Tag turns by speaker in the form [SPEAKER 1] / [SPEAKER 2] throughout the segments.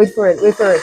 [SPEAKER 1] Wait for it, wait for it.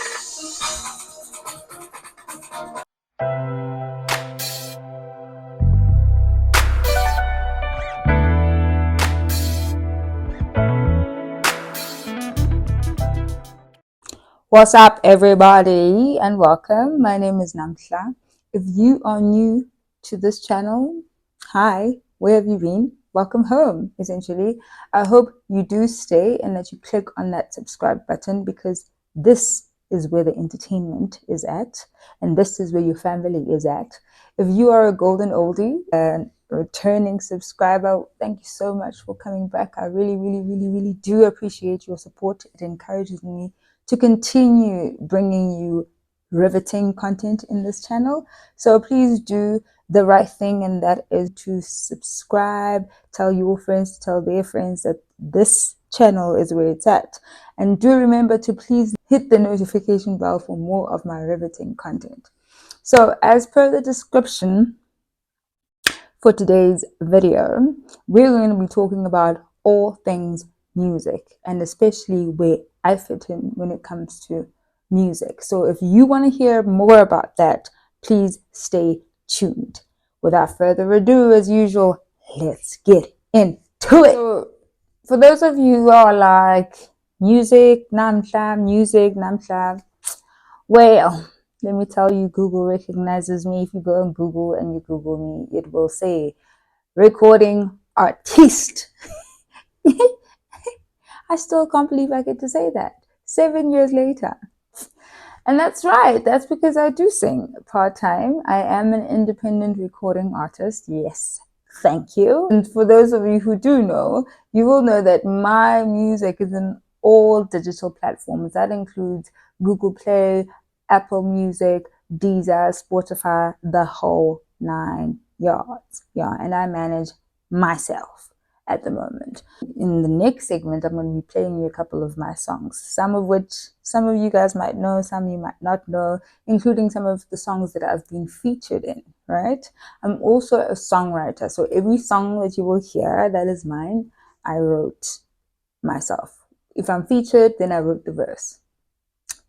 [SPEAKER 1] What's up, everybody, and welcome. My name is Namhla. If you are new to this channel, hi, where have you been? Welcome home, essentially. I hope you do stay and that you click on that subscribe button, because this is where the entertainment is at, and this is where your family is at. If you are a golden oldie and returning subscriber, thank you so much for coming back. I really do appreciate your support. It encourages me to continue bringing you riveting content in this channel. So please do the right thing, and that is to subscribe, tell your friends, tell their friends that this channel is where it's at. And do remember to please hit the notification bell for more of my riveting content. So as per the description for today's video, we're going to be talking about all things music, and especially where I fit in when it comes to music. So if you want to hear more about that, please stay tuned. Without further ado, as usual, let's get into it. So for those of you who are like, music, Namhla, well, let me tell you, Google recognizes me. If you go on Google and you Google me, it will say recording artiste. I still can't believe I get to say that 7 years later. And that's right. That's because I do sing part-time. I am an independent recording artist. Yes. Thank you. And for those of you who do know, you will know that my music is in all digital platforms. That includes Google Play, Apple Music, Deezer, Spotify, the whole 9 yards. Yeah, and I manage myself at the moment. In the next segment, I'm going to be playing you a couple of my songs, some of which some of you guys might know, some you might not know, including some of the songs that I've been featured in, right? I'm also a songwriter, so every song that you will hear that is mine, I wrote myself. If I'm featured, then I wrote the verse,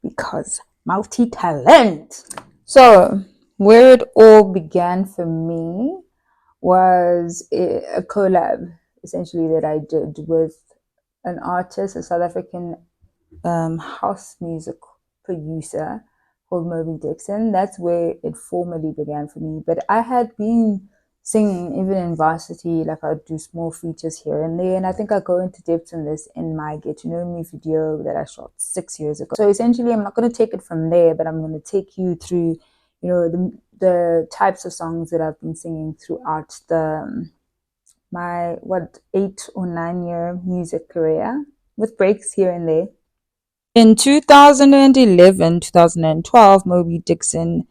[SPEAKER 1] because multi-talent. So where it all began for me was a collab, essentially, that I did with an artist, a South African house music producer called Mobi Dixon. That's where it formally began for me. But I had been singing even in varsity, like I'd do small features here and there, and I think I go into depth in this in my Get to Know Me video that I shot 6 years ago. So essentially, I'm not going to take it from there, but I'm going to take you through, you know, the types of songs that I've been singing throughout my 8 or 9 year music career, with breaks here and there. In 2011, 2012, Mobi Dixon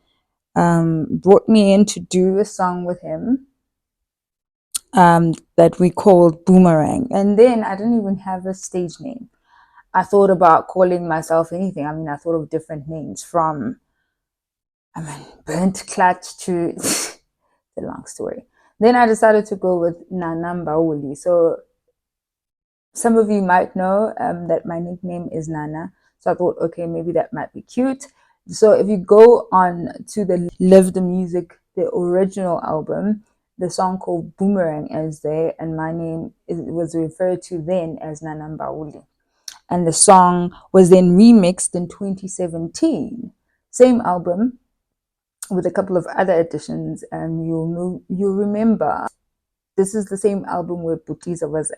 [SPEAKER 1] brought me in to do a song with him that we called Boomerang. And then I didn't even have a stage name. I thought about calling myself anything. I mean, I thought of different names, from Burnt Clutch to it's a long story. Then I decided to go with Namhla Mbawuli. So some of you might know that my nickname is Nana. So I thought, okay, maybe that might be cute. So if you go on to the Live the Music, the original album, the song called Boomerang is there, and my name was referred to then as Namhla Mbawuli. And the song was then remixed in 2017. Same album, with a couple of other additions. You'll remember, this is the same album where Butiza was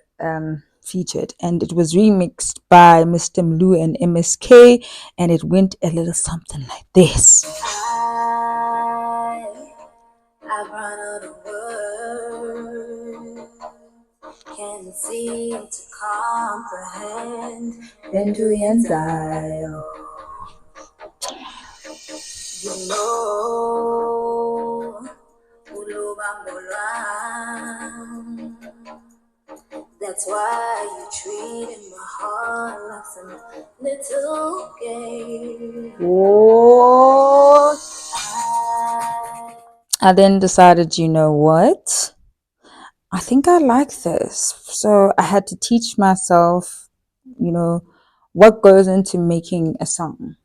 [SPEAKER 1] featured, and it was remixed by Mr. Mlu and MSK, and it went a little something like this. I've run out of words, can't seem to comprehend, then to the inside. You know, that's why you treated my heart like some little game. Oh. I then decided, you know what? I think I like this. So I had to teach myself, you know, what goes into making a song,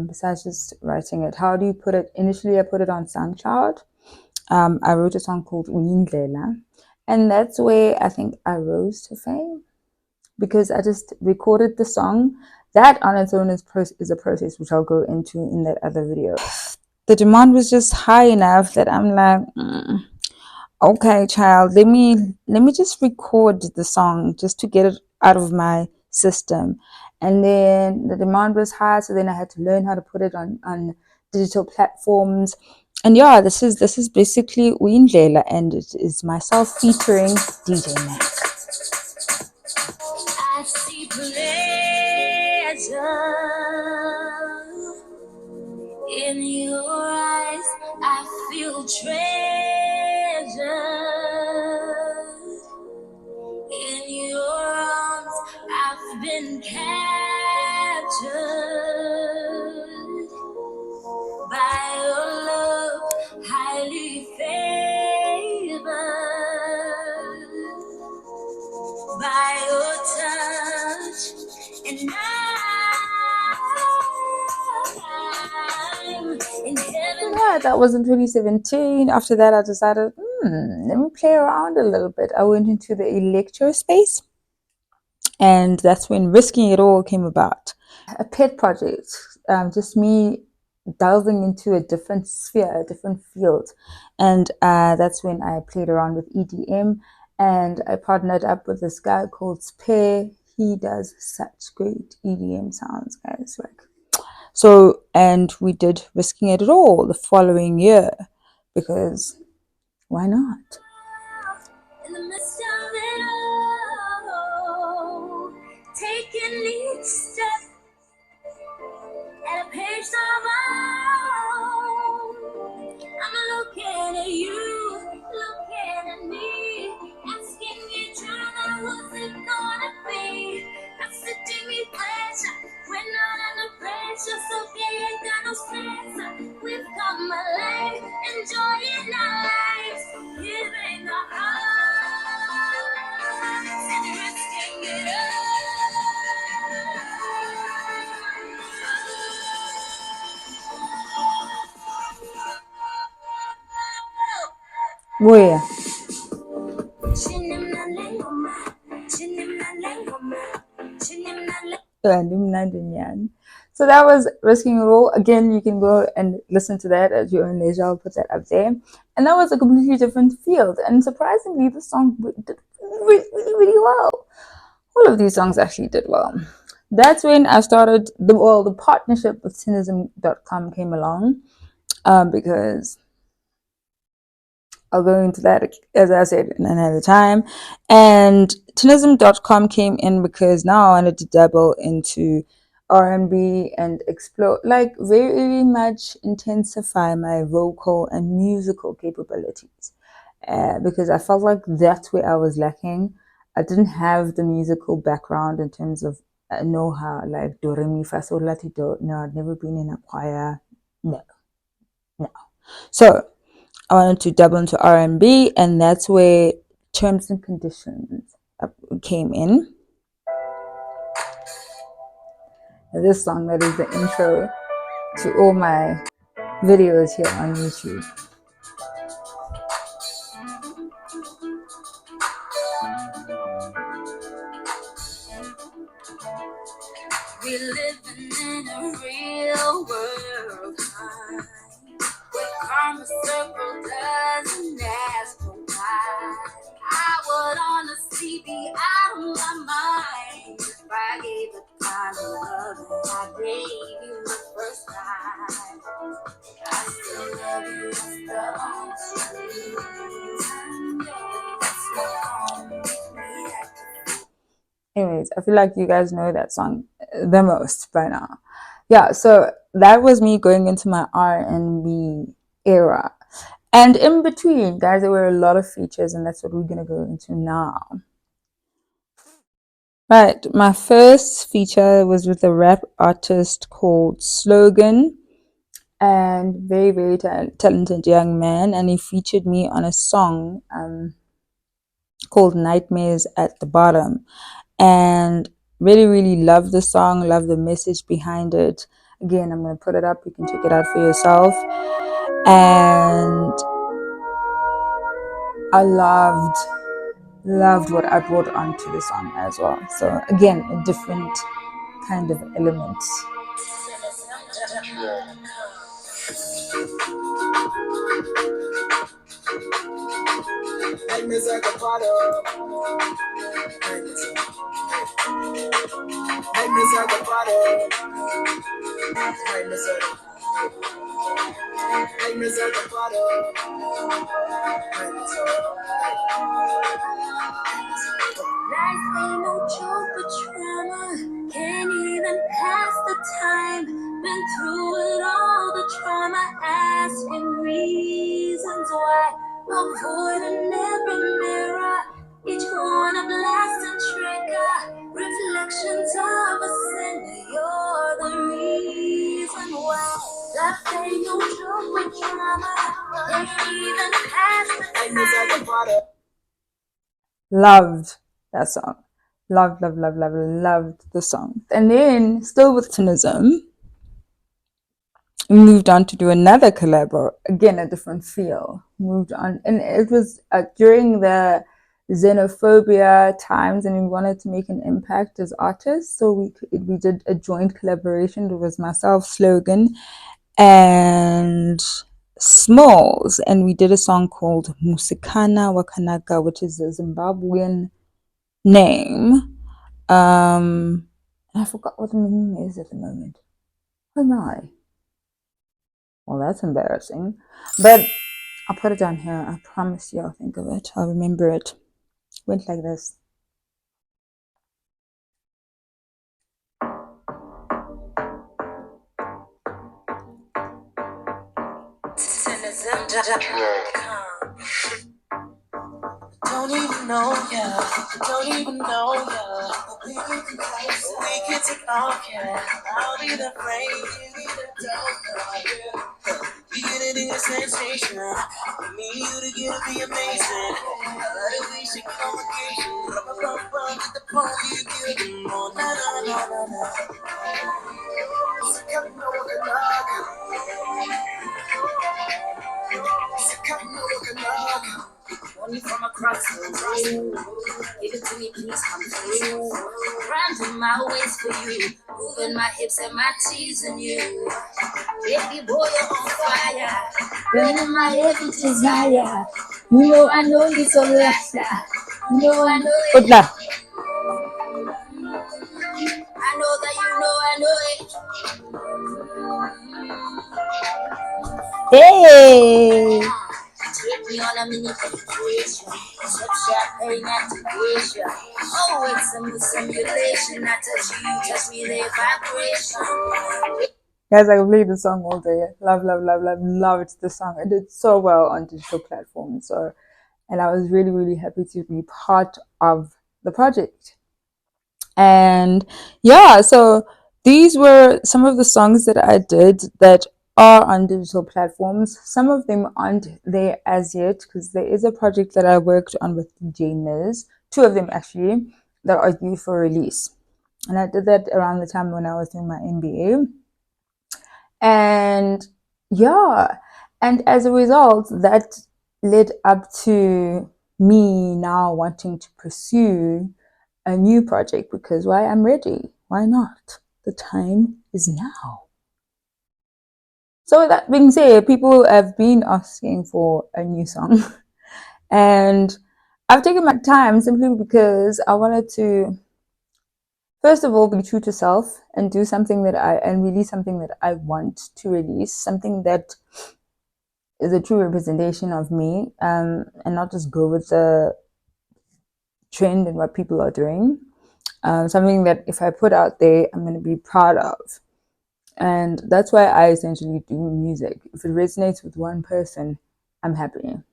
[SPEAKER 1] besides just writing it? How do you put it? Initially, I put it on SoundCloud. I wrote a song called Uyindlela, and that's where I think I rose to fame, because I just recorded the song. That on its own is a process which I'll go into in that other video. The demand was just high enough that I'm like, okay, child, let me just record the song just to get it out of my system. And then the demand was high, so then I had to learn how to put it on digital platforms. And yeah, this is basically Uyindlela, and it is myself featuring DJ Mac. I see pleasure in your eyes. I feel treasure in your arms. I've been captured by your love, highly favored by your touch, and I'm in heaven. That was in 2017. After that, I decided, let me play around a little bit. I went into the electro space, and that's when Risking It All came about. A pet project, just me delving into a different sphere, a different field. And that's when I played around with EDM, and I partnered up with this guy called Spare. He does such great EDM sounds, guys. So, and we did Risking It All the following year, because why not? In the midst of it all, taking each step at a pace of our own. I'm looking at you, looking at me, asking each other what's it gonna be. I'm sitting with pressure, we're not under pressure, so they ain't got no stress. We've come alive, enjoying our lives, giving our hearts and risking it all. Where? So that was Risking It All. Again, you can go and listen to that at your own leisure. I'll put that up there. And that was a completely different field. And surprisingly, the song did really, really well. All of these songs actually did well. That's when I started the partnership with Cinism.com came along, because I'll go into that, as I said, in another time. And Tinism.com came in because now I wanted to dabble into R&B and explore, very much intensify my vocal and musical capabilities, because I felt like that's where I was lacking. I didn't have the musical background in terms of know-how, like do, re, mi, fa, sol, la, ti, do. No, I'd never been in a choir. No. So I wanted to dabble into R&B, and that's where Terms and Conditions came in. This song that is the intro to all my videos here on YouTube. We living in a real world, where karma circle doesn't ask for why. I would honestly be out of my mind if I gave the kind of love that I gave you the first time. I still love you, it's the honest truth. That's what makes me act. Anyways, I feel like you guys know that song the most by now. Yeah, so that was me going into my R&B era. And in between, guys, there were a lot of features, and that's what we're going to go into now. Right, my first feature was with a rap artist called Slogan, and very, very talented young man, and he featured me on a song called Nightmares at the Bottom. And Really, really love the song, love the message behind it. Again, I'm going to put it up. You can check it out for yourself. And I loved what I brought onto the song as well. So again, a different kind of element.
[SPEAKER 2] Life ain't no joke but trauma. Can't even pass the time. Been through it all, the trauma, asking reasons why. Avoiding every mirror, each one a blast and trigger. Reflections of a sin, you're the reason why. Life ain't no joke with trauma. Can't even pass the time.
[SPEAKER 1] Loved that song. Loved the song. And then, still with Tinism, we moved on to do another collab. Again, a different feel. Moved on. And it was during the xenophobia times, and we wanted to make an impact as artists. So we did a joint collaboration. It was myself, Slogan, and Smalls, and we did a song called Musikana, Wakanaka, which is a Zimbabwean name. And I forgot what the meaning is at the moment. Oh my. Well, that's embarrassing. But I'll put it down here. I promise you I'll think of it. I'll remember it. Went like this.
[SPEAKER 2] Don't even know ya, don't even know ya. We can take off, yeah. I'll be the flame, you be the dope. We get it in a sensation. Me and you together be amazing. We should go on vacation. Bum, get the phone, you give them more. Na na na na na. Only from across the room. Give it to me, please come through. Grinding my waist for you. Moving my hips and my T's and you. Baby boy, you're on fire. Burning my every desire. You know I know you so last. You know I know it. I know that you know I know it.
[SPEAKER 1] Hey!
[SPEAKER 2] Take me on a mini vacation. Sip champagne activation. Oh, it's a simulation. I touch you, touch me, they vibration.
[SPEAKER 1] Guys, I could play the song all day. Loved the song. It did so well on digital platforms. So, and I was really, really happy to be part of the project. And yeah, so these were some of the songs that I did that are on digital platforms. Some of them aren't there as yet because there is a project that I worked on with DJ Niz, two of them actually, that are due for release. And I did that around the time when I was doing my MBA. And yeah, and as a result, that led up to me now wanting to pursue a new project because why? I'm ready. Why not? The time is now. So with that being said, people have been asking for a new song. And I've taken my time simply because I wanted to, first of all, be true to self and do something and release something that I want to release, something that is a true representation of me, and not just go with the trend and what people are doing. Something that if I put out there, I'm going to be proud of. And that's why I essentially do music. If it resonates with one person, I'm happy,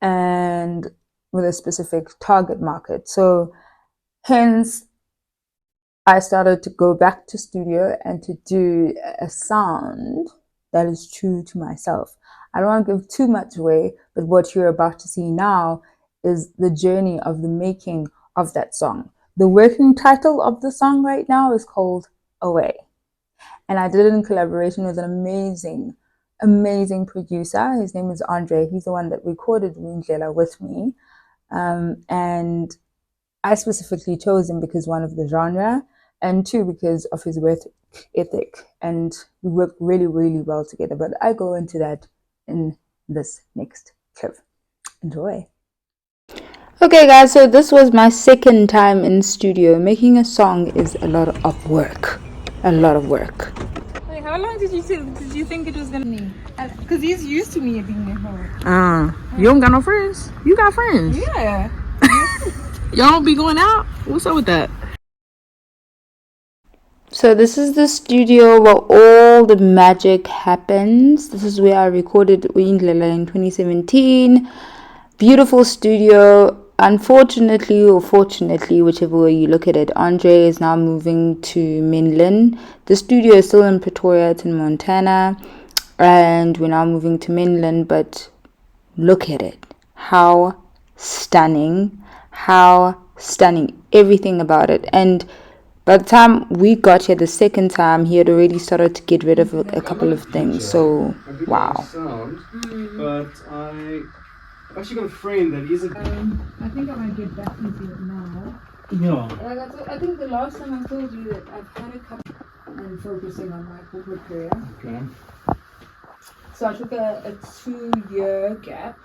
[SPEAKER 1] and with a specific target market. So hence, I started to go back to studio and to do a sound that is true to myself. I don't want to give too much away, but what you're about to see now is the journey of the making of that song. The working title of the song right now is called Away. And I did it in collaboration with an amazing producer. His name is Andre. He's the one that recorded Uyindlela with me. And I specifically chose him because, one, of the genre, and two, because of his work ethic. And we work really, really well together. But I go into that in this next clip. Enjoy. Okay, guys, so this was my second time in studio. Making a song is a lot of work. A lot of work. Wait, how long did you think it was gonna be? Because he's used to me being at home.
[SPEAKER 3] You don't got no friends? You got friends?
[SPEAKER 1] Yeah.
[SPEAKER 3] Y'all don't be going out? What's up with that?
[SPEAKER 1] So this is the studio where all the magic happens. This is where I recorded Uyindlela in 2017. Beautiful studio. Unfortunately or fortunately, whichever way you look at it, Andre is now moving to mainland. The studio is still in Pretoria, it's in Montana, and we're now moving to mainland. But look at it. How stunning, everything about it. And by the time we got here the second time, he had already started to get rid of a couple of things. So, wow.
[SPEAKER 4] But I've actually got a friend that isn't.
[SPEAKER 1] I think I might get back into it now.
[SPEAKER 4] Yeah.
[SPEAKER 1] I think the last time I told you that I've had a couple and focusing on my corporate career.
[SPEAKER 4] Okay.
[SPEAKER 1] So I took a 2-year gap.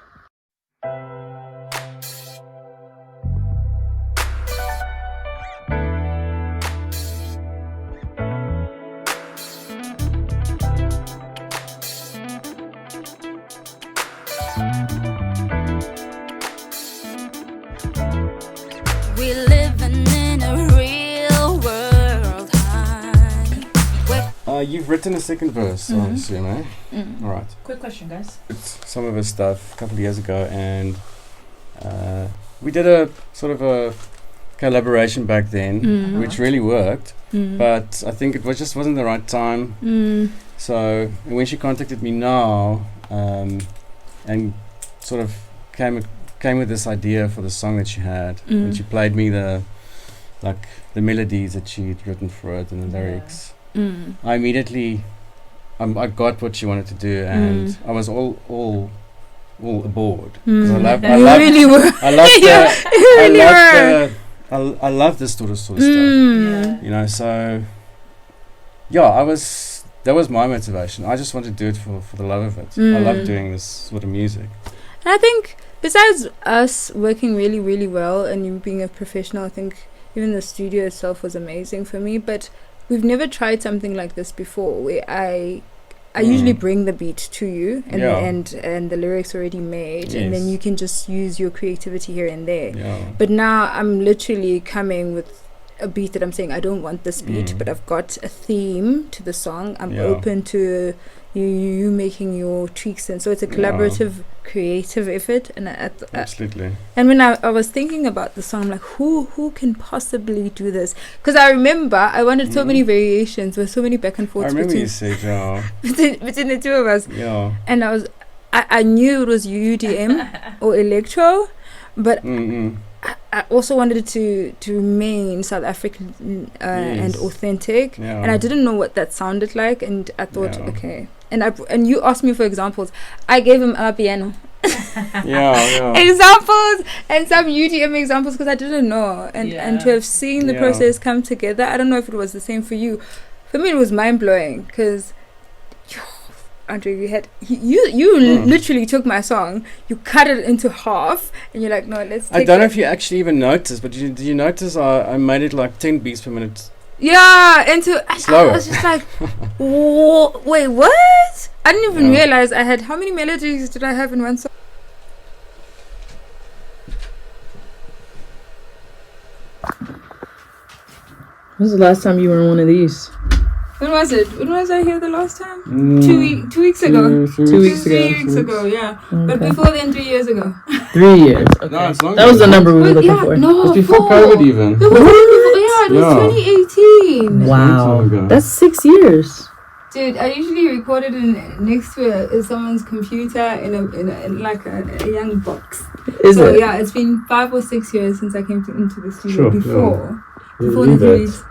[SPEAKER 2] We living in a real world,
[SPEAKER 4] You've written a second verse, I assume, eh? All right.
[SPEAKER 3] Quick question, guys.
[SPEAKER 4] It's some of his stuff a couple of years ago, and we did a sort of a collaboration back then, which really worked. But I think it wasn't the right time. So when she contacted me now, and sort of came with this idea for the song that she had, and she played me the melodies that she'd written for it and the lyrics. I immediately I got what she wanted to do, and I was all aboard, because I love this sort of stuff, you know. So yeah, that was my motivation. I just wanted to do it for the love of it. I love doing this sort of music.
[SPEAKER 1] And I think besides us working really, really well and you being a professional, I think even the studio itself was amazing for me. But we've never tried something like this before, where I usually bring the beat to you and the lyrics already made, and then you can just use your creativity here and there. But now I'm literally coming with a beat that I'm saying I don't want this beat, but I've got a theme to the song. I'm open to you making your tweaks, and so it's a collaborative creative effort. And
[SPEAKER 4] Absolutely.
[SPEAKER 1] And when I was thinking about the song, I'm like, who can possibly do this? Because I remember I wanted so many variations, with so many back and forths.
[SPEAKER 4] I remember you said
[SPEAKER 1] between the two of us. And I knew it was UDM or electro, but I also wanted to remain South African and authentic, and I didn't know what that sounded like, and I thought, okay. And you asked me for examples. I gave him a piano. Examples and some UDM examples, because I didn't know, and to have seen the process come together. I don't know if it was the same for you. For me, it was mind blowing, because Andre, you literally took my song, you cut it into half, and you're like, no, let's take
[SPEAKER 4] I don't know if you actually even noticed, but did you notice I made it like 10 beats per minute?
[SPEAKER 1] Yeah,
[SPEAKER 4] slower.
[SPEAKER 1] I was just like, wait, what? I didn't even realize I had, how many melodies did I have in one song?
[SPEAKER 3] When was the last time you were in one of these?
[SPEAKER 1] When was it? When was I here the last time? 2 weeks ago.
[SPEAKER 3] 2 weeks ago.
[SPEAKER 1] 3 weeks ago, yeah. Okay. But before then, 3 years ago.
[SPEAKER 3] 3 years. Okay.
[SPEAKER 4] No, it's longer.
[SPEAKER 3] That was the number we were looking for.
[SPEAKER 1] No,
[SPEAKER 4] it's before COVID even.
[SPEAKER 1] It was 2018.
[SPEAKER 3] Wow. That's 6 years.
[SPEAKER 1] Dude, I usually record it next to someone's computer in like a young box. So yeah, it's been 5 or 6 years since I came into the studio. Before the release.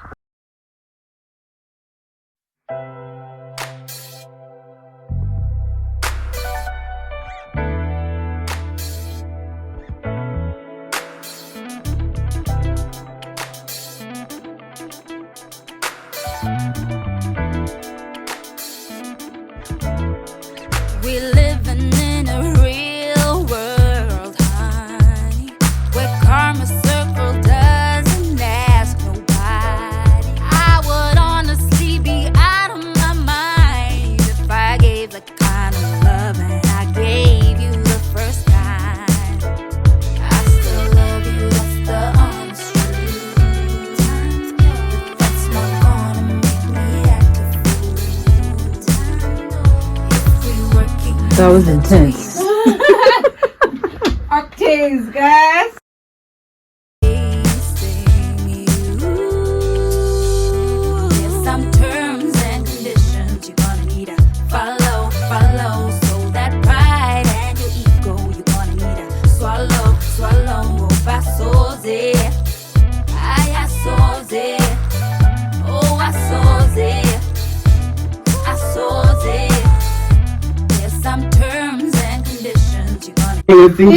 [SPEAKER 2] We living in a real world, honey, where karma circle doesn't ask nobody. I would honestly be out of my mind if I gave the kind of love I gave you the first time. I still love you, that's the honest truth. That's not gonna make me act a fool.
[SPEAKER 3] That was intense.
[SPEAKER 1] Octaves, guys.
[SPEAKER 2] There's some terms and conditions you're gonna need to follow. So that pride and your ego you're gonna need to swallow. I saw it. I saw it. Oh, I saw it. I saw it. There's some terms and conditions you're gonna.
[SPEAKER 4] I think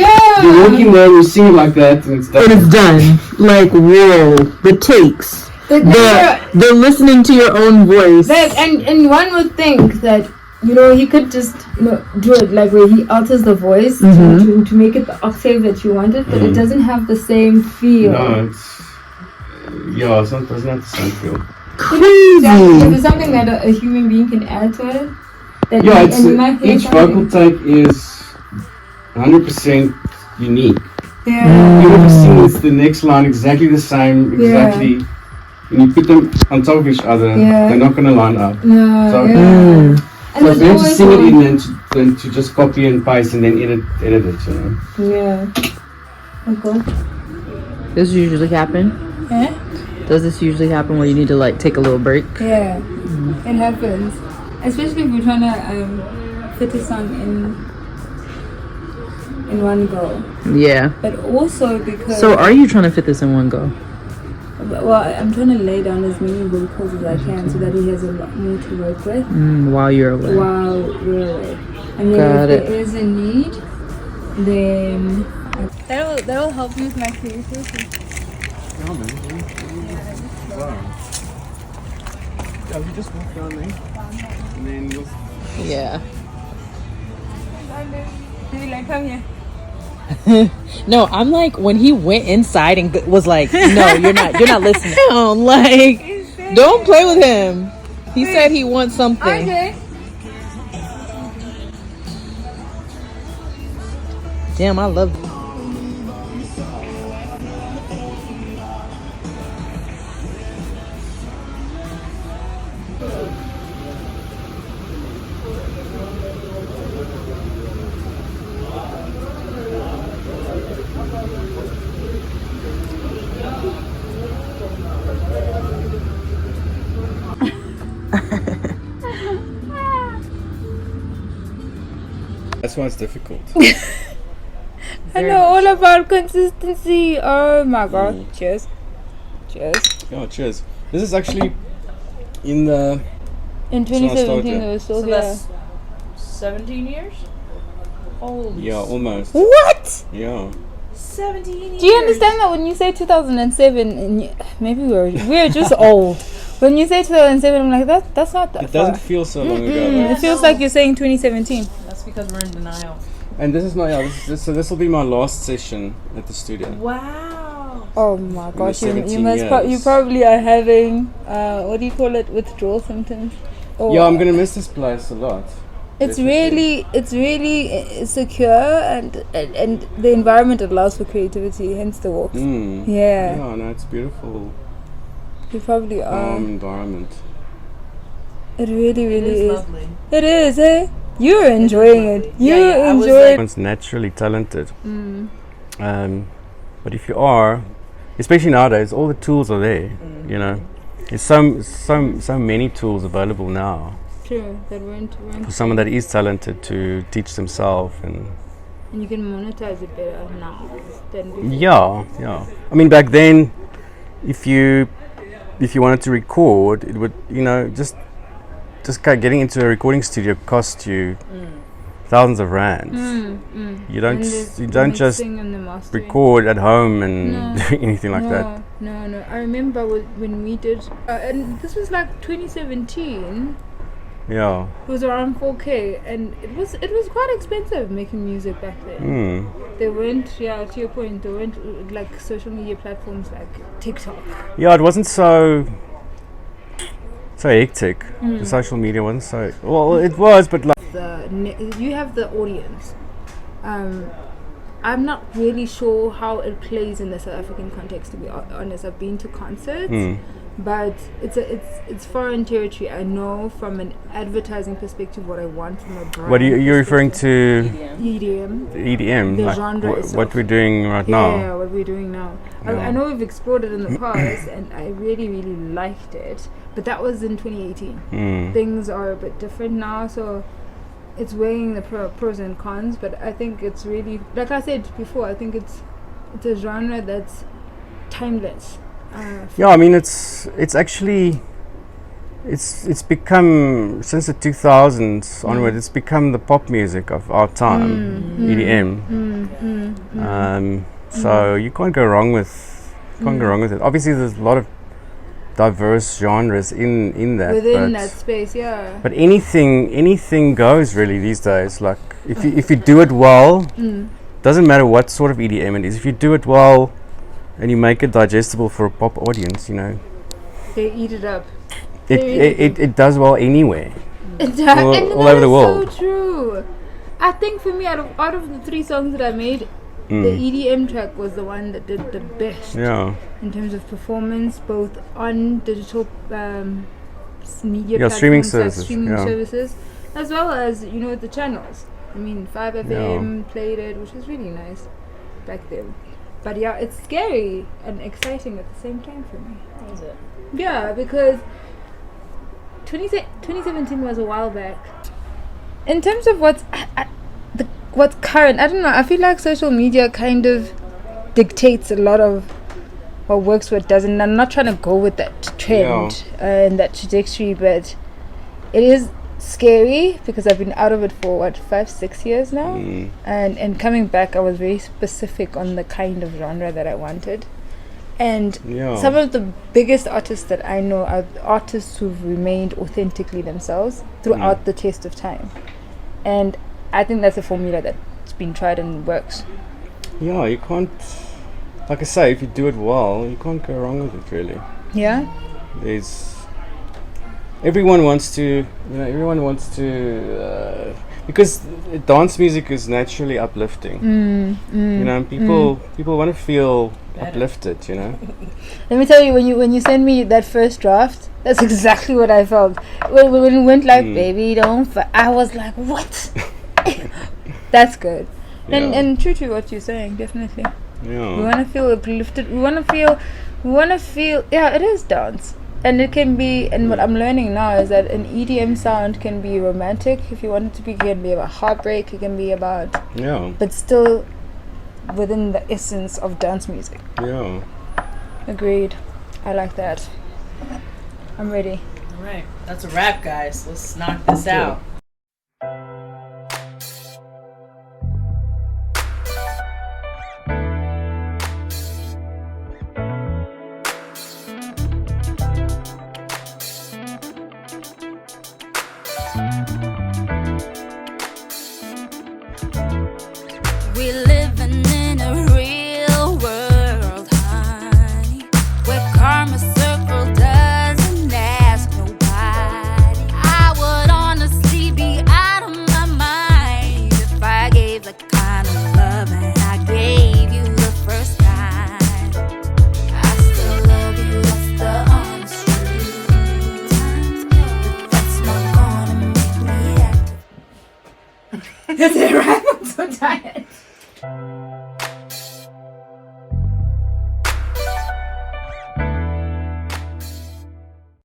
[SPEAKER 4] you're walking there, you sing it like that, and it's done.
[SPEAKER 3] And it's done. Like, whoa, the takes. The listening to your own voice.
[SPEAKER 1] And one would think that, you know, he could just, you know, do it like where he alters the voice to make it the octave that you wanted, but it doesn't have the same feel.
[SPEAKER 4] No, it's not, doesn't have the same feel.
[SPEAKER 3] Crazy.
[SPEAKER 1] If it's something that a human being can add to it, that you might hear
[SPEAKER 4] each
[SPEAKER 1] something.
[SPEAKER 4] vocal take is 100% unique.
[SPEAKER 1] Yeah.
[SPEAKER 4] Even if you sing the next line exactly the same, exactly, and you put them on top of each other, they're not going to line up.
[SPEAKER 1] No,
[SPEAKER 4] So,
[SPEAKER 1] And
[SPEAKER 4] so it's
[SPEAKER 1] there's
[SPEAKER 4] better to
[SPEAKER 1] always
[SPEAKER 4] sing it
[SPEAKER 1] one-
[SPEAKER 4] in than to just copy and paste and then edit it, you know.
[SPEAKER 1] Yeah. Okay.
[SPEAKER 3] Does this usually happen?
[SPEAKER 1] Eh?
[SPEAKER 3] Does this usually happen where you need to like take a little break?
[SPEAKER 1] Yeah. It happens. Especially if we're trying to fit a song in one go.
[SPEAKER 3] Yeah.
[SPEAKER 1] But also because...
[SPEAKER 3] So are you trying to fit this in one go?
[SPEAKER 1] Well, I'm trying to lay down as many vocals as I can so that he has a lot more to work with
[SPEAKER 3] While you're away.
[SPEAKER 1] while we're away. And then
[SPEAKER 3] Got
[SPEAKER 1] if
[SPEAKER 3] it.
[SPEAKER 1] there is a need, then that'll help you with my creativity.
[SPEAKER 4] We just walk down there, and then you'll...
[SPEAKER 3] Yeah.
[SPEAKER 1] Maybe like, come here.
[SPEAKER 3] No, I'm like when he went inside and was like, "No, you're not listening." Like, don't play with him. He said he wants something.
[SPEAKER 1] Okay.
[SPEAKER 3] Damn, I love.
[SPEAKER 4] That's why it's difficult.
[SPEAKER 1] I know all about consistency. Oh my god. Cheers.
[SPEAKER 4] Oh, cheers. This is actually in the...
[SPEAKER 1] In
[SPEAKER 4] So I started,
[SPEAKER 1] 2017
[SPEAKER 4] yeah.
[SPEAKER 1] it was still
[SPEAKER 3] So
[SPEAKER 1] here.
[SPEAKER 3] that's 17 years. Holy.
[SPEAKER 4] Yeah, almost.
[SPEAKER 1] What?
[SPEAKER 4] Yeah.
[SPEAKER 3] 17 years.
[SPEAKER 1] Do you understand that when you say 2007, and maybe we're just old. When you say 2007, I'm like that's not that
[SPEAKER 4] It
[SPEAKER 1] far.
[SPEAKER 4] doesn't feel so long ago.
[SPEAKER 1] It feels like you're saying 2017.
[SPEAKER 3] That's because we're in denial.
[SPEAKER 4] And this is my... so this will be my last session at the studio.
[SPEAKER 3] Wow.
[SPEAKER 1] Oh my gosh, you
[SPEAKER 4] 17
[SPEAKER 1] must you
[SPEAKER 4] years.
[SPEAKER 1] probably are having what do you call it, withdrawal symptoms? Or
[SPEAKER 4] Yeah, I'm gonna miss this place a lot.
[SPEAKER 1] It's
[SPEAKER 4] Definitely.
[SPEAKER 1] really secure and the environment allows for creativity, hence the walks.
[SPEAKER 4] Yeah,
[SPEAKER 1] Yeah,
[SPEAKER 4] no, it's beautiful.
[SPEAKER 1] you probably are.
[SPEAKER 4] Environment.
[SPEAKER 1] It really is.
[SPEAKER 3] Lovely.
[SPEAKER 1] It is, eh? You're enjoying it. You
[SPEAKER 3] I was
[SPEAKER 1] enjoy
[SPEAKER 3] like-
[SPEAKER 1] it.
[SPEAKER 4] Everyone's naturally talented. But if you are, especially nowadays, all the tools are there. You know, there's so many tools available now.
[SPEAKER 1] True. That weren't.
[SPEAKER 4] For someone that is talented to teach themselves
[SPEAKER 1] And you can monetize it better now than before.
[SPEAKER 4] Yeah. I mean, back then, if you wanted to record, it would, just getting into a recording studio cost you thousands of rands. You don't just record at home and do anything like that.
[SPEAKER 1] No. I remember when we did, and this was like 2017.
[SPEAKER 4] Yeah.
[SPEAKER 1] It was around 4K, and it was quite expensive making music back then. There weren't, to your point, there weren't like social media platforms like TikTok.
[SPEAKER 4] Yeah, it wasn't so hectic. The social media wasn't so, well, it was, but like
[SPEAKER 1] you have the audience. I'm not really sure how it plays in the South African context, to be honest. I've been to concerts, but it's foreign territory. I know from an advertising perspective what I want from a brand.
[SPEAKER 4] What are you referring to?
[SPEAKER 1] EDM.
[SPEAKER 4] EDM,
[SPEAKER 1] The
[SPEAKER 4] like
[SPEAKER 1] genre
[SPEAKER 4] what we're doing right now.
[SPEAKER 1] Yeah, what we're doing now.
[SPEAKER 4] Yeah.
[SPEAKER 1] I know we've explored it in the past, and I really, really liked it. But that was in 2018. Things are a bit different now, so it's weighing the pros and cons. But I think it's really, like I said before, I think it's a genre that's timeless.
[SPEAKER 4] Yeah, I mean, it's actually it's become, since the 2000s onward, it's become the pop music of our time, EDM. So you can't go wrong with it. Obviously, there's a lot of diverse genres in that
[SPEAKER 1] within that space, yeah.
[SPEAKER 4] But anything goes really these days. Like if you do it well, doesn't matter what sort of EDM it is. If you do it well and you make it digestible for a pop audience,
[SPEAKER 1] they eat it up.
[SPEAKER 4] It does well anywhere.
[SPEAKER 1] It does,
[SPEAKER 4] all over the world.
[SPEAKER 1] So true. I think for me, out of the 3 songs that I made, the EDM track was the one that did the best.
[SPEAKER 4] Yeah.
[SPEAKER 1] In terms of performance, both on digital media platforms,
[SPEAKER 4] streaming
[SPEAKER 1] services, as well as the channels. I mean, 5FM played it, which was really nice back then. But yeah, it's scary and exciting at the same time for me.
[SPEAKER 3] Is it?
[SPEAKER 1] Yeah, because 2017 was a while back. In terms of what's current, I don't know. I feel like social media kind of dictates a lot of what works, what doesn't. I'm not trying to go with that trend and that trajectory, but it is scary because I've been out of it for 5-6 years now, and coming back, I was very specific on the kind of genre that I wanted. And some of the biggest artists that I know are artists who've remained authentically themselves throughout the test of time. And I think that's a formula that's been tried and works.
[SPEAKER 4] Yeah, you can't, like I say, if you do it well, you can't go wrong with it, really.
[SPEAKER 1] Yeah?
[SPEAKER 4] Everyone wants to, because dance music is naturally uplifting. People want to feel uplifted,
[SPEAKER 1] Let me tell you, when you send me that first draft, that's exactly what I felt. When it went like, baby, don't I was like, what? That's good. And true to what you're saying, definitely.
[SPEAKER 4] Yeah.
[SPEAKER 1] We want to feel uplifted. We want to feel, yeah, it is dance. And it can be, and what I'm learning now is that an EDM sound can be romantic. If you want it to be, it can be about heartbreak. It can be about, but still within the essence of dance music.
[SPEAKER 4] Yeah.
[SPEAKER 1] Agreed. I like that. I'm ready.
[SPEAKER 3] All right, that's a wrap, guys. Let's knock this out.
[SPEAKER 2] We living in a real world, honey, where karma circle doesn't ask nobody. I would honestly be out of my mind if I gave the kind of love that I gave you the first time. I still love you, that's the honest truth. But that's not gonna make me act.
[SPEAKER 1] That's it, right? I'm so tired.